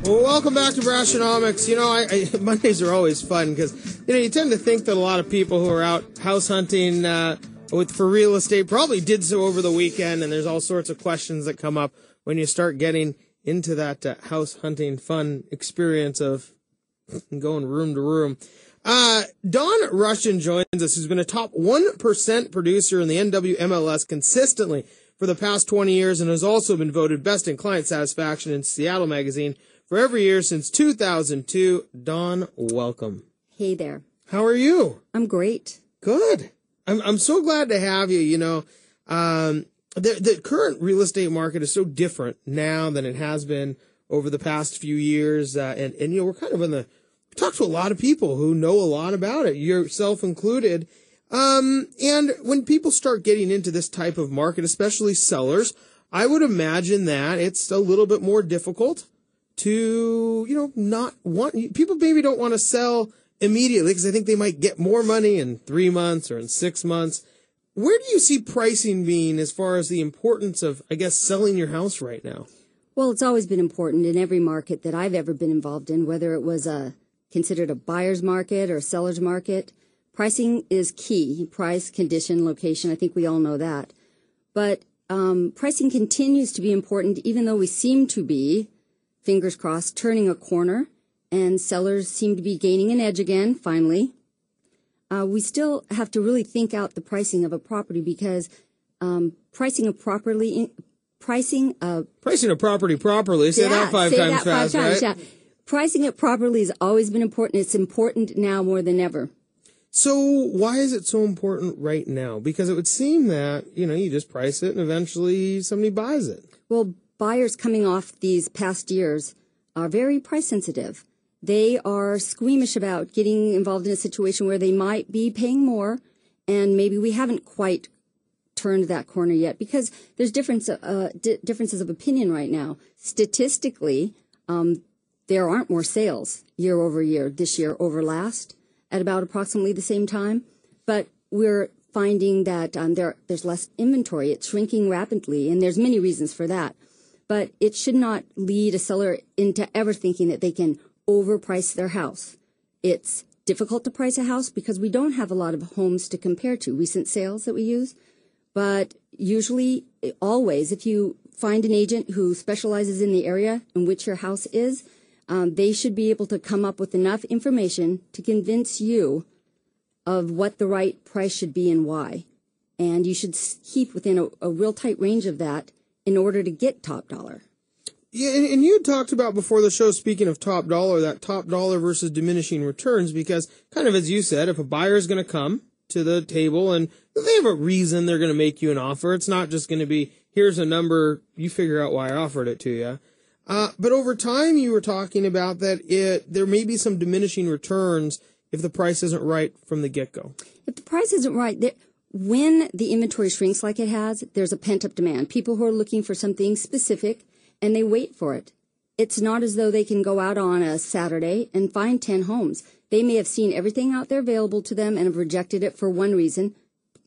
Well, welcome back to Brashenomics. You know, Mondays are always fun because, you tend to think that a lot of people who are out house hunting for real estate probably did so over the weekend, and there's all sorts of questions that come up when you start getting into that house hunting fun experience of going room to room. Don Rushton joins us, who's been a top 1% producer in the NWMLS consistently for the past 20 years and has also been voted best in client satisfaction in Seattle Magazine for every year since 2002. Dawn, welcome. Hey there. How are you? I'm great. Good. I'm so glad to have you. The current real estate market is so different now than it has been over the past few years. And we're kind of we talk to a lot of people who know a lot about it, yourself included. And when people start getting into this type of market, especially sellers, I would imagine that it's a little bit more difficult to, people maybe don't want to sell immediately because they think they might get more money in 3 months or in 6 months. Where do you see pricing being as far as the importance of, selling your house right now? Well, it's always been important in every market that I've ever been involved in, whether it was considered a buyer's market or a seller's market. Pricing is key. Price, condition, location. I think we all know that. But pricing continues to be important, even though we seem to be, fingers crossed, turning a corner, and sellers seem to be gaining an edge again, finally. We still have to really think out the pricing of a property because pricing a property properly. Say that five times fast, right? Yeah. Pricing it properly has always been important. It's important now more than ever. So why is it so important right now? Because it would seem that, you just price it and eventually somebody buys it. Well, buyers coming off these past years are very price sensitive. They are squeamish about getting involved in a situation where they might be paying more, and maybe we haven't quite turned that corner yet because there's differences of opinion right now. Statistically, there aren't more sales year over year, this year over last, at about approximately the same time. But we're finding that there's less inventory. It's shrinking rapidly, and there's many reasons for that. But it should not lead a seller into ever thinking that they can overprice their house. It's difficult to price a house because we don't have a lot of homes to compare to, recent sales that we use. But usually, always, if you find an agent who specializes in the area in which your house is, they should be able to come up with enough information to convince you of what the right price should be and why. And you should keep within a real tight range of that in order to get top dollar. Yeah, and you talked about before the show, speaking of top dollar, that top dollar versus diminishing returns, because kind of as you said, if a buyer is going to come to the table and they have a reason they're going to make you an offer, it's not just going to be, here's a number, you figure out why I offered it to you. But over time, you were talking about that there may be some diminishing returns if the price isn't right from the get-go. If the price isn't right, when the inventory shrinks like it has, there's a pent-up demand. People who are looking for something specific, and they wait for it. It's not as though they can go out on a Saturday and find 10 homes. They may have seen everything out there available to them and have rejected it for one reason,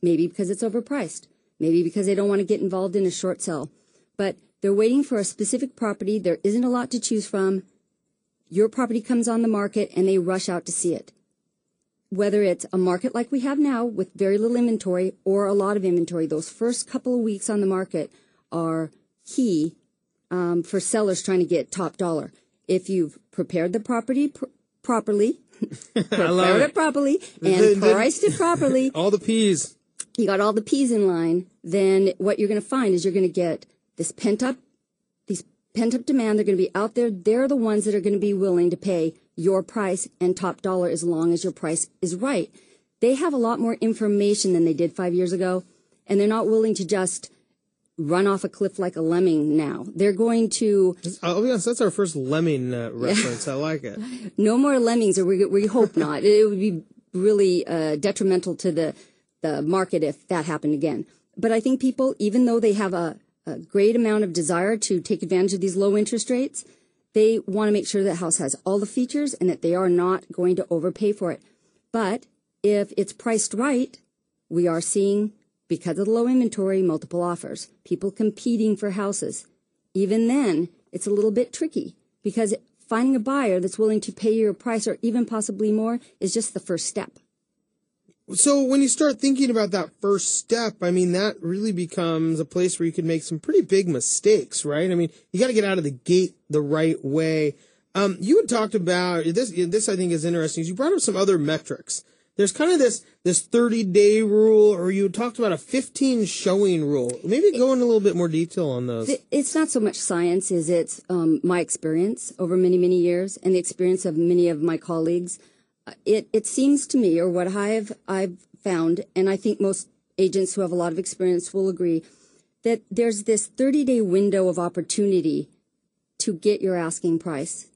maybe because it's overpriced, maybe because they don't want to get involved in a short sell. But they're waiting for a specific property. There isn't a lot to choose from. Your property comes on the market, and they rush out to see it. Whether it's a market like we have now with very little inventory or a lot of inventory, those first couple of weeks on the market are key for sellers trying to get top dollar. If you've prepared the property properly, prepared it properly, and priced it properly, all the P's. You got all the P's in line, then what you're going to find is you're going to get this pent-up demand. They're going to be out there. They're the ones that are going to be willing to pay your price and top dollar as long as your price is right. They have a lot more information than they did 5 years ago, and they're not willing to just run off a cliff like a lemming now. They're going to... I'll be honest, that's our first lemming reference. I like it. No more lemmings, or we hope not. It would be really detrimental to the market if that happened again. But I think people, even though they have a great amount of desire to take advantage of these low interest rates, they want to make sure that house has all the features and that they are not going to overpay for it. But if it's priced right, we are seeing, because of the low inventory, multiple offers, people competing for houses. Even then, it's a little bit tricky because finding a buyer that's willing to pay your price or even possibly more is just the first step. So when you start thinking about that first step, I mean, that really becomes a place where you can make some pretty big mistakes, right? I mean, you got to get out of the gate the right way. You had talked about this I think is interesting. You brought up some other metrics. There's kind of this 30-day rule, or you talked about a 15 showing rule. Maybe go into a little bit more detail on those. It's not so much science as it's my experience over many, many years and the experience of many of my colleagues. It seems to me, or what I've found, and I think most agents who have a lot of experience will agree, that there's this 30-day window of opportunity to get your asking price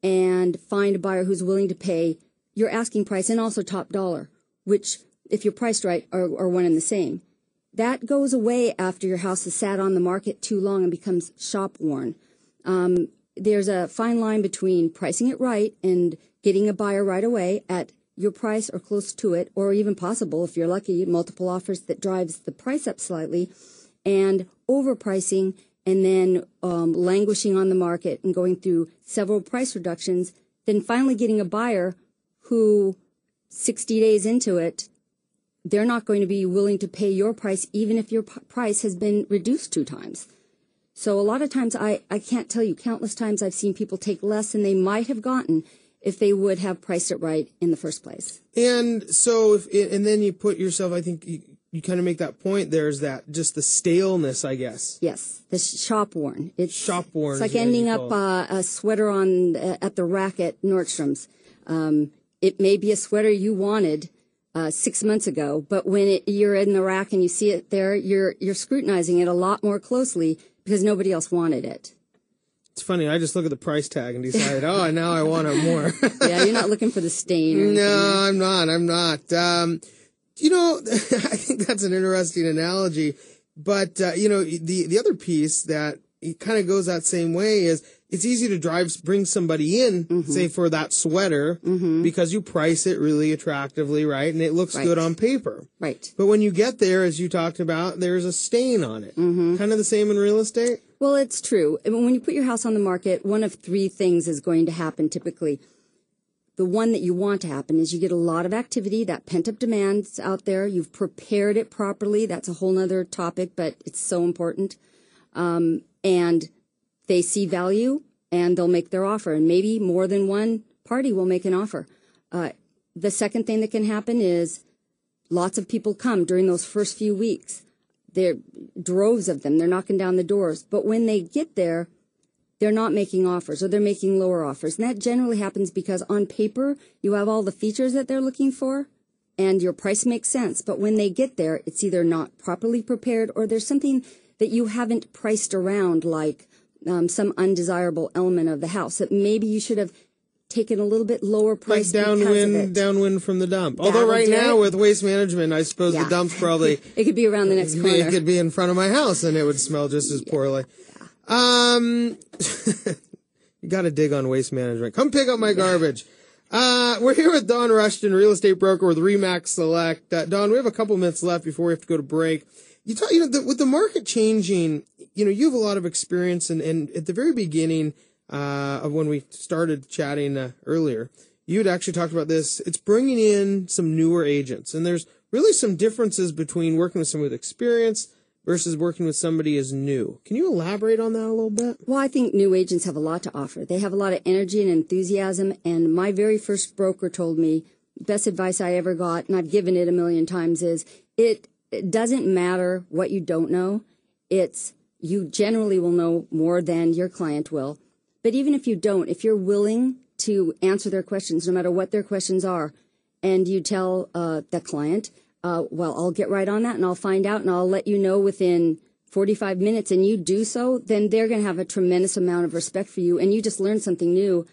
and find a buyer who's willing to pay your asking price and also top dollar, which, if you're priced right, are one and the same. That goes away after your house has sat on the market too long and becomes shop worn. There's a fine line between pricing it right and getting a buyer right away at your price or close to it, or even possible, if you're lucky, multiple offers that drives the price up slightly, and overpricing and then languishing on the market and going through several price reductions, then finally getting a buyer who 60 days into it, they're not going to be willing to pay your price even if your price has been reduced 2 times. So a lot of times, I can't tell you, countless times I've seen people take less than they might have gotten if they would have priced it right in the first place. And so, and then you put yourself, I think you kind of make that point, there's that, just the staleness, I guess. Yes, the shop worn. It's shop worn. It's like ending up a sweater at the rack at Nordstrom's. It may be a sweater you wanted 6 months ago, but when you're in the rack and you see it there, you're scrutinizing it a lot more closely because nobody else wanted it. It's funny. I just look at the price tag and decide, oh, now I want it more. Yeah, you're not looking for the stain. Or anything. No, I'm not. I think that's an interesting analogy. But, the other piece that it kind of goes that same way is it's easy to bring somebody in, say, for that sweater, because you price it really attractively, right? And it looks good on paper. Right. But when you get there, as you talked about, there's a stain on it. Kind of the same in real estate? Well, it's true. I mean, when you put your house on the market, one of 3 things is going to happen typically. The one that you want to happen is you get a lot of activity, that pent-up demand's out there. You've prepared it properly. That's a whole nother topic, but it's so important. And they see value, and they'll make their offer. And maybe more than one party will make an offer. The second thing that can happen is lots of people come during those first few weeks. There are droves of them. They're knocking down the doors. But when they get there, they're not making offers, or they're making lower offers. And that generally happens because on paper, you have all the features that they're looking for, and your price makes sense. But when they get there, it's either not properly prepared, or there's something that you haven't priced around, like some undesirable element of the house that maybe you should have taken a little bit lower price. Like downwind from the dump. Although right now with waste management, I suppose the dump's probably... It could be around the next corner. It could be in front of my house and it would smell just as poorly. You got to dig on waste management. Come pick up my garbage. We're here with Don Rushton, real estate broker with RE/MAX Select. Don, we have a couple minutes left before we have to go to break. With the market changing, you have a lot of experience, and at the very beginning of when we started chatting earlier, you had actually talked about this. It's bringing in some newer agents, and there's really some differences between working with someone with experience versus working with somebody as new. Can you elaborate on that a little bit? Well, I think new agents have a lot to offer. They have a lot of energy and enthusiasm, and my very first broker told me, best advice I ever got, and I've given it a million times, is it doesn't matter what you don't know. You generally will know more than your client will. But even if you don't, if you're willing to answer their questions, no matter what their questions are, and you tell the client, well, I'll get right on that and I'll find out and I'll let you know within 45 minutes, and you do so, then they're going to have a tremendous amount of respect for you, and you just learned something new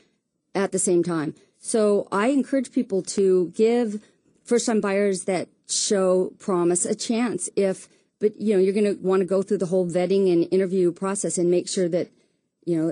at the same time. So I encourage people to give first-time buyers that show promise a chance. But you're going to want to go through the whole vetting and interview process and make sure that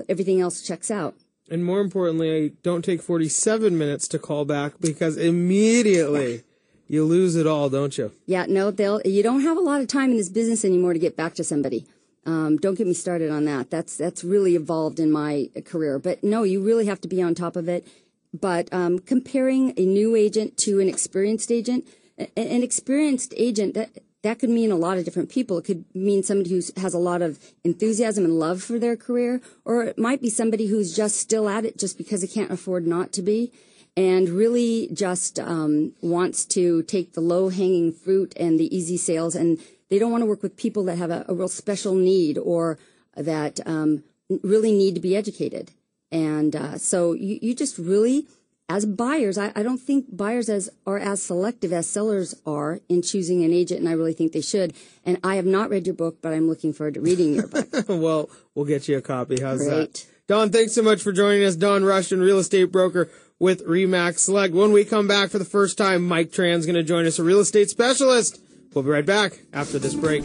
everything else checks out. And more importantly, don't take 47 minutes to call back, because immediately you lose it all, don't you? Yeah, no, you don't have a lot of time in this business anymore to get back to somebody. Don't get me started on that. That's really evolved in my career. But no, you really have to be on top of it. But comparing a new agent to an experienced agent, an experienced agent, that could mean a lot of different people. It could mean somebody who has a lot of enthusiasm and love for their career, or it might be somebody who's just still at it just because they can't afford not to be, and really just wants to take the low-hanging fruit and the easy sales, and they don't want to work with people that have a real special need or that really need to be educated. And so you just really, as buyers, I don't think buyers are as selective as sellers are in choosing an agent, and I really think they should. And I have not read your book, but I'm looking forward to reading your book. Well, we'll get you a copy. How's Great. that? Dawn, thanks so much for joining us. Dawn Rushton, real estate broker with RE/MAX Select. When we come back for the first time, Mike Tran's going to join us, a real estate specialist. We'll be right back after this break.